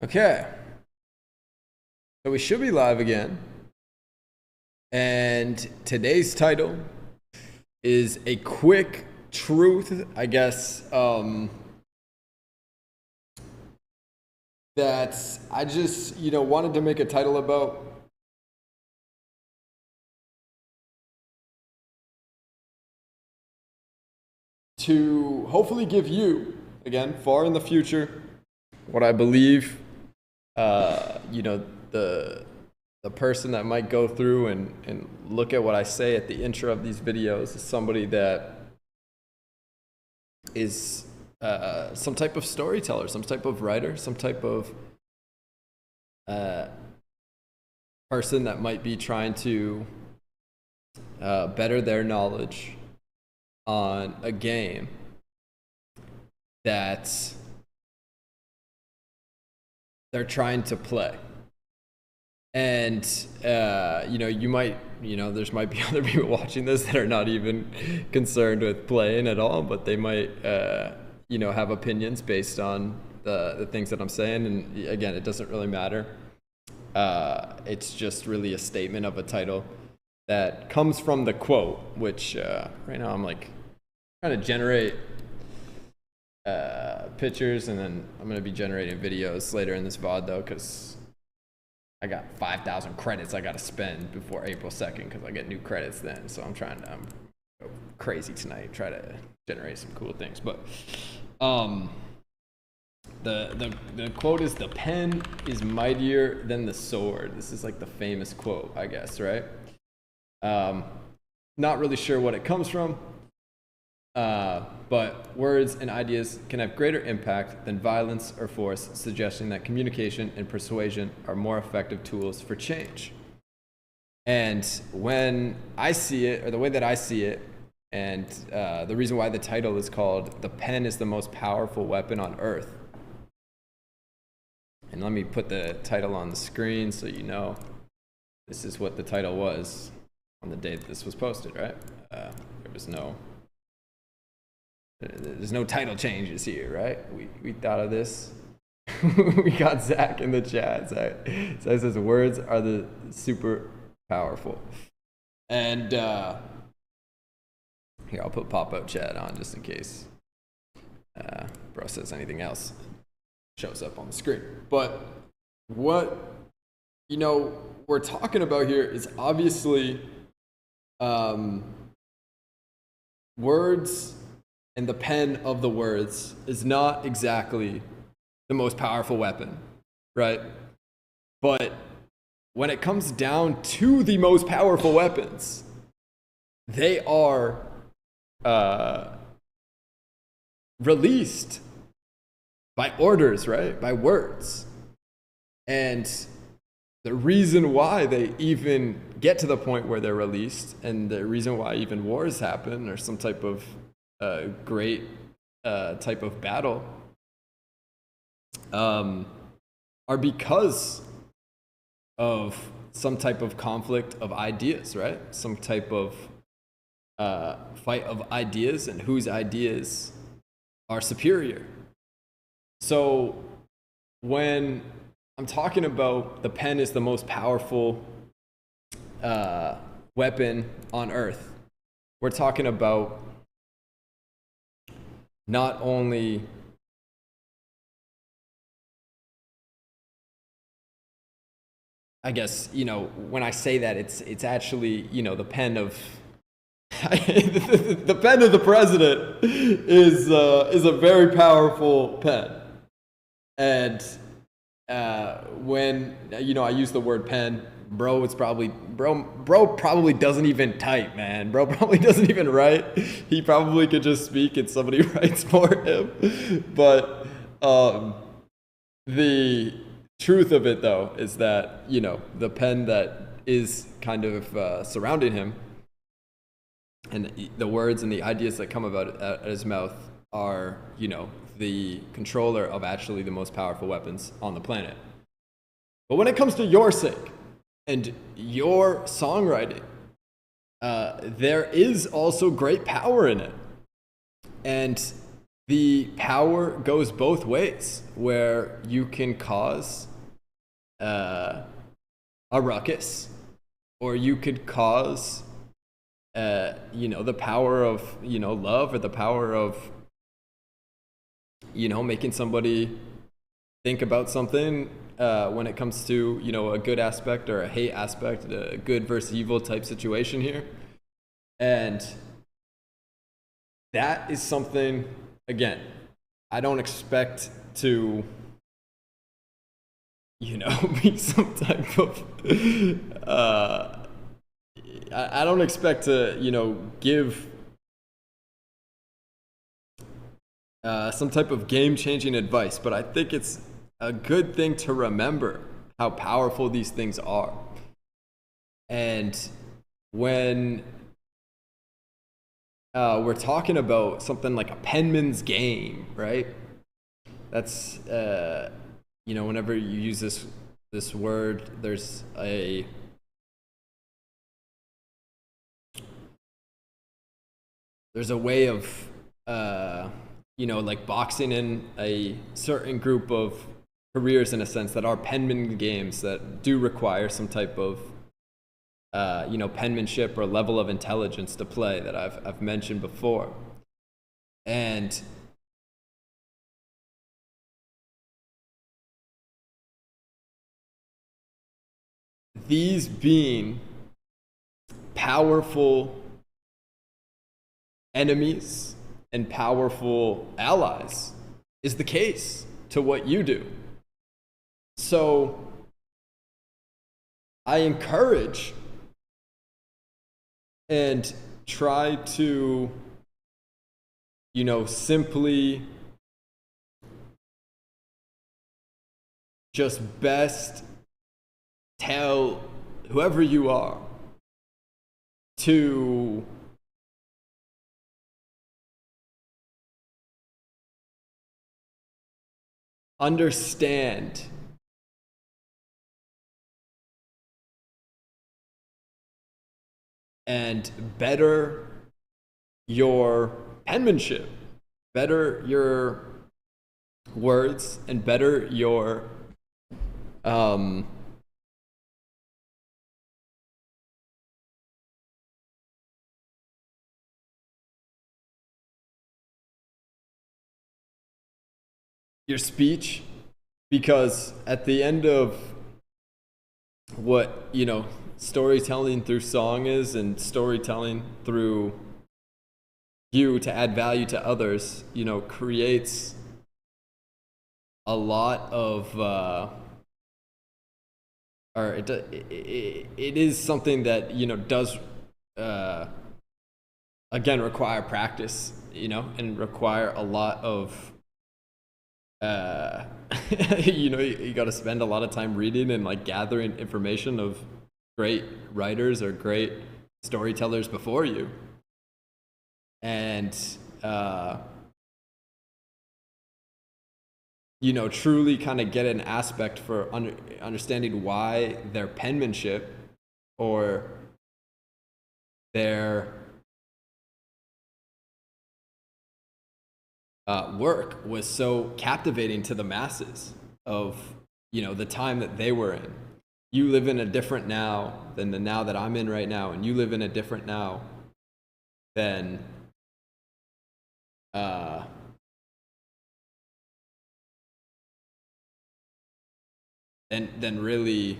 Okay, so we should be live again. And today's title is a quick truth, I guess, that I just, wanted to make a title about. To hopefully give you, again, far in the future, what I believe, the person that might go through and look at what I say at the intro of these videos is somebody that is some type of storyteller, some type of writer, some type of person that might be trying to better their knowledge on a game that they're trying to play. And, you might, there's might be other people watching this that are not even concerned with playing at all, but they might, have opinions based on the things that I'm saying. And again, it doesn't really matter. It's just really a statement of a title that comes from the quote, which right now I'm like trying to generate pictures, and then I'm going to be generating videos later in this VOD though, because I got 5,000 credits I got to spend before April 2nd because I get new credits then. So I'm trying to go crazy tonight, try to generate some cool things. But the quote is, "The pen is mightier than the sword." This is like the famous quote, I guess, right? Not really sure what it comes from. But words and ideas can have greater impact than violence or force, suggesting that communication and persuasion are more effective tools for change. And when I see it, or the way that I see it, and the reason why the title is called "The Pen is the Most Powerful Weapon on Earth." And let me put the title on the screen so you know this is what the title was on the day that this was posted, right? There's no title changes here, right? We thought of this. We got Zach in the chat. Zach says words are the super powerful. And here, I'll put pop-up chat on just in case bro says anything else shows up on the screen. But what we're talking about here is obviously words. And the pen of the words is not exactly the most powerful weapon, right? But when it comes down to the most powerful weapons, they are released by orders, right? By words. And the reason why they even get to the point where they're released, and the reason why even wars happen, or some type of great type of battle, are because of some type of conflict of ideas, right? Some type of fight of ideas, and whose ideas are superior. So when I'm talking about the pen is the most powerful weapon on earth, we're talking about not only I guess, when I say that, it's actually, the pen of the pen of the president is a very powerful pen. And when I use the word pen, bro probably doesn't even type, man. Bro probably doesn't even write. He probably could just speak and somebody writes for him. But the truth of it, though, is that the pen that is kind of surrounding him, and the words and the ideas that come about at his mouth are the controller of actually the most powerful weapons on the planet. But when it comes to your sake and your songwriting, there is also great power in it. And the power goes both ways, where you can cause a ruckus, or you could cause, the power of, love, or the power of, making somebody think about something when it comes to, a good aspect or a hate aspect, a good versus evil type situation here. And that is something, again, I don't expect to, be some type of, I don't expect to, give some type of game-changing advice, but I think it's a good thing to remember how powerful these things are. And when we're talking about something like a penman's game, right? That's whenever you use this word, there's a way of like boxing in a certain group of careers, in a sense, that are penman games that do require some type of penmanship or level of intelligence to play, that I've mentioned before. And these being powerful enemies and powerful allies is the case to what you do. So I encourage and try to, simply just best tell whoever you are to understand and better your penmanship, better your words, and better your speech, because at the end of what storytelling through song is, and storytelling through you to add value to others, creates a lot of or it is something that does again require practice, and require a lot of you got to spend a lot of time reading and like gathering information of great writers or great storytellers before you, and truly kind of get an aspect for understanding why their penmanship or their work was so captivating to the masses of the time that they were in. You live in a different now than the now that I'm in right now, and you live in a different now than really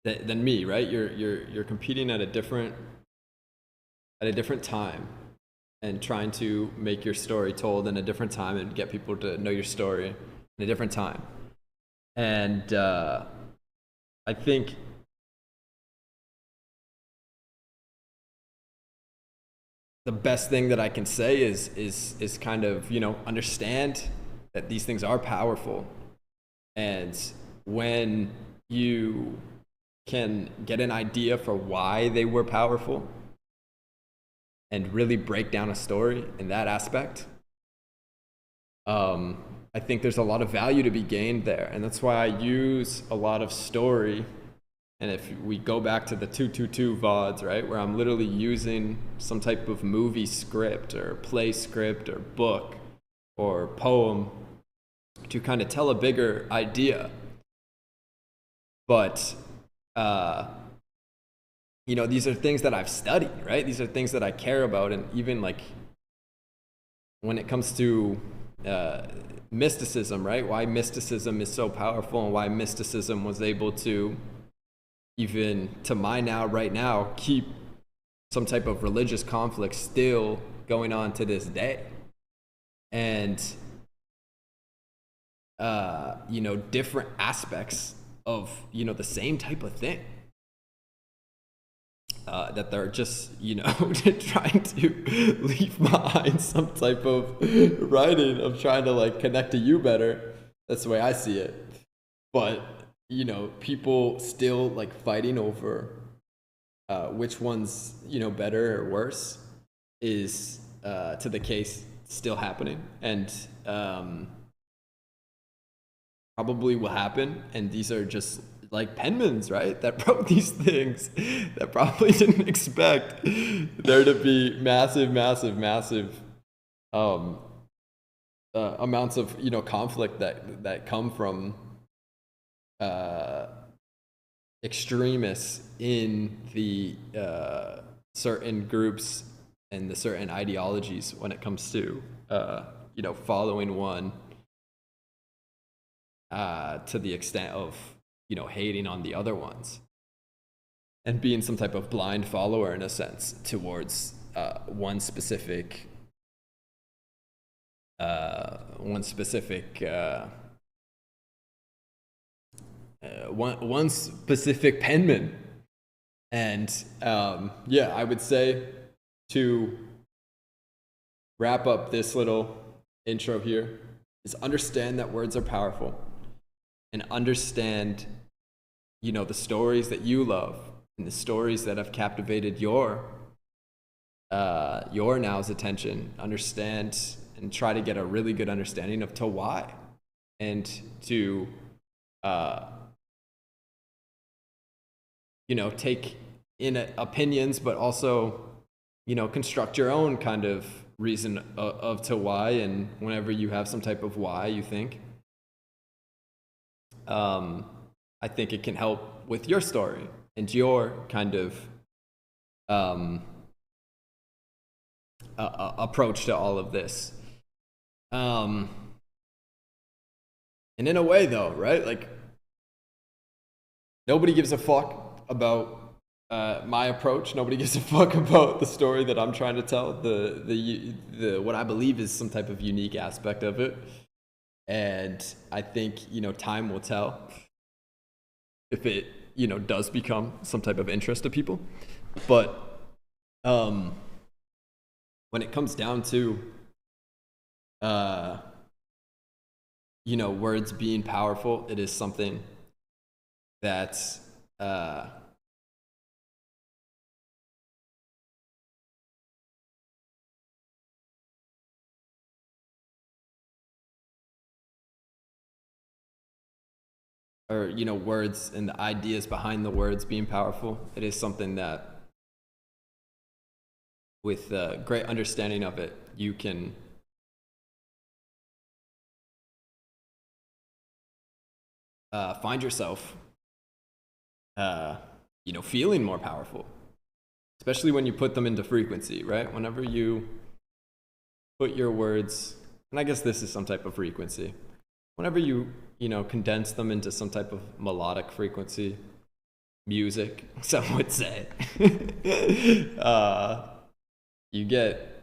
than me, right? You're competing at a different time, and trying to make your story told in a different time and get people to know your story in a different time. And I think the best thing that I can say is kind of understand that these things are powerful, and when you can get an idea for why they were powerful and really break down a story in that aspect, I think there's a lot of value to be gained there. And that's why I use a lot of story And if we go back to the 222 VODs, right, where I'm literally using some type of movie script or play script or book or poem to kind of tell a bigger idea. But, these are things that I've studied, right? These are things that I care about. And even like when it comes to mysticism, right? Why mysticism is so powerful and why mysticism was able to, even to right now, keep some type of religious conflict still going on to this day. And, different aspects of, the same type of thing. That they're just, trying to leave behind some type of writing of trying to like connect to you better. That's the way I see it. But, people still like fighting over which one's, better or worse is to the case still happening. And probably will happen. And these are just like penmans, right, that wrote these things that probably didn't expect there to be massive amounts of conflict that come from extremists in the certain groups and the certain ideologies when it comes to following one to the extent of hating on the other ones and being some type of blind follower in a sense towards one specific one specific penman. And I would say, to wrap up this little intro here, is understand that words are powerful, and understand the stories that you love and the stories that have captivated your now's attention. Understand and try to get a really good understanding of to why, and to take in opinions, but also construct your own kind of reason of to why. And whenever you have some type of why you think, I think it can help with your story and your kind of approach to all of this. And in a way, though, right? Like, nobody gives a fuck about my approach. Nobody gives a fuck about the story that I'm trying to tell. The what I believe is some type of unique aspect of it. And I think, time will tell if it, does become some type of interest to people. But when it comes down to, words being powerful, it is something that's, or words and the ideas behind the words being powerful. It is something that, with a great understanding of it, you can find yourself feeling more powerful, especially when you put them into frequency, right? Whenever you put your words, and I guess this is some type of frequency, whenever you condense them into some type of melodic frequency, music, some would say, you get,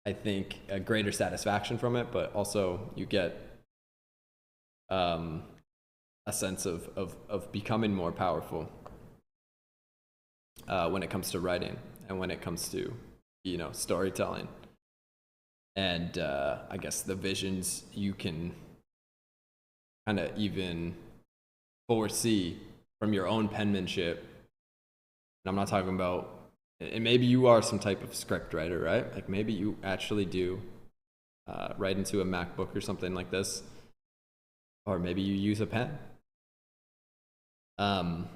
I think, a greater satisfaction from it, but also you get a sense of becoming more powerful when it comes to writing and when it comes to storytelling. And I guess the visions you can kind of even foresee from your own penmanship. And I'm not talking about, and maybe you are some type of script writer, right? Like maybe you actually do write into a MacBook or something like this. Or maybe you use a pen. Um,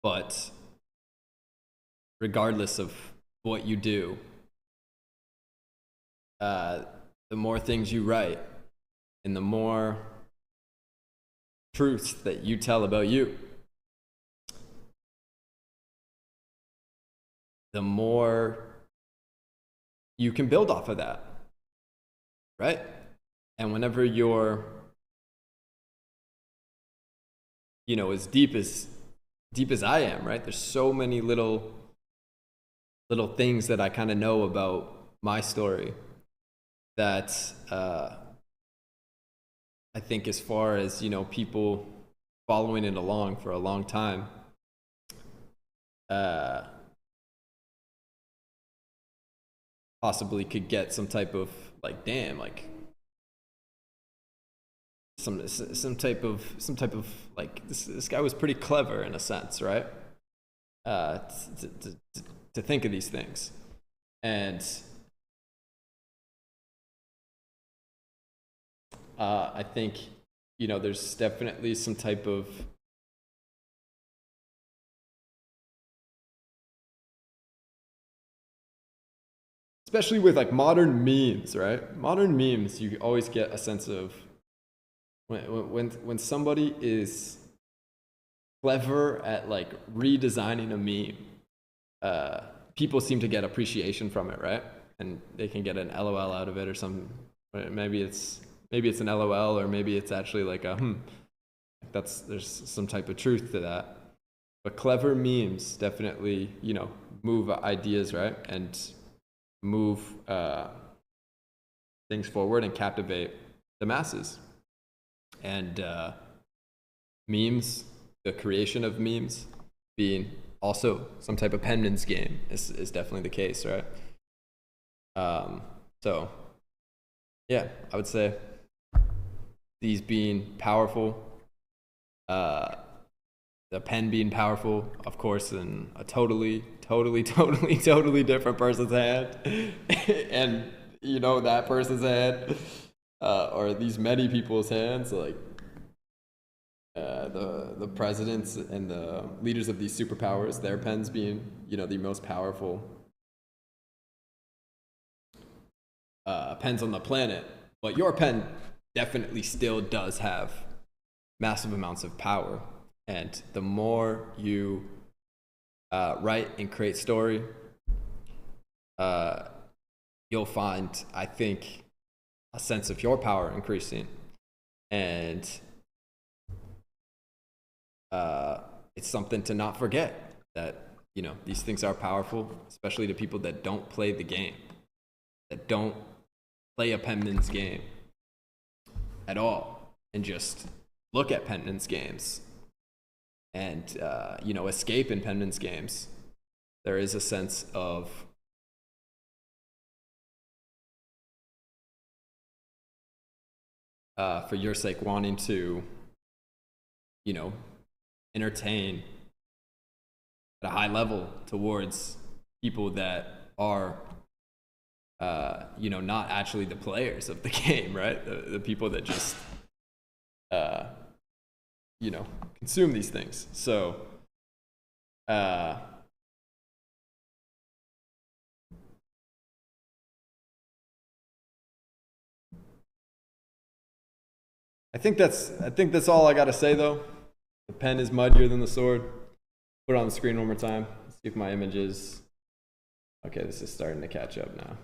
but regardless of what you do, the more things you write and the more truths that you tell about you, the more you can build off of that, right? And whenever you're, as deep as I am, right? There's so many little things that I kind of know about my story that I think, as far as people following it along for a long time, possibly could get some type of like, damn, like some type of like, this guy was pretty clever in a sense, right? To think of these things. And I think there's definitely some type of especially with like modern memes, right? Modern memes, you always get a sense of when somebody is clever at like redesigning a meme, people seem to get appreciation from it, right? And they can get an LOL out of it or something. Maybe it's an LOL, or maybe it's actually like a there's some type of truth to that. But clever memes definitely, move ideas, right? And move things forward and captivate the masses. And memes, the creation of memes being also some type of penman's game is definitely the case, right? So yeah, I would say these being powerful, the pen being powerful, of course, in a totally different person's hand, and that person's hand, or these many people's hands, like the presidents and the leaders of these superpowers, their pens being the most powerful pens on the planet. But your pen definitely still does have massive amounts of power. And the more you write and create story, you'll find, I think, a sense of your power increasing. And it's something to not forget, that these things are powerful, especially to people that don't play the game, that don't play a penman's game at all, and just look at penman's games and escape in penman's games. There is a sense of for your sake, wanting to entertain at a high level towards people that are not actually the players of the game, right? The people that just consume these things. So I think that's all I got to say, though. The pen is muddier than the sword. Put it on the screen one more time. See if my image is okay. This is starting to catch up now.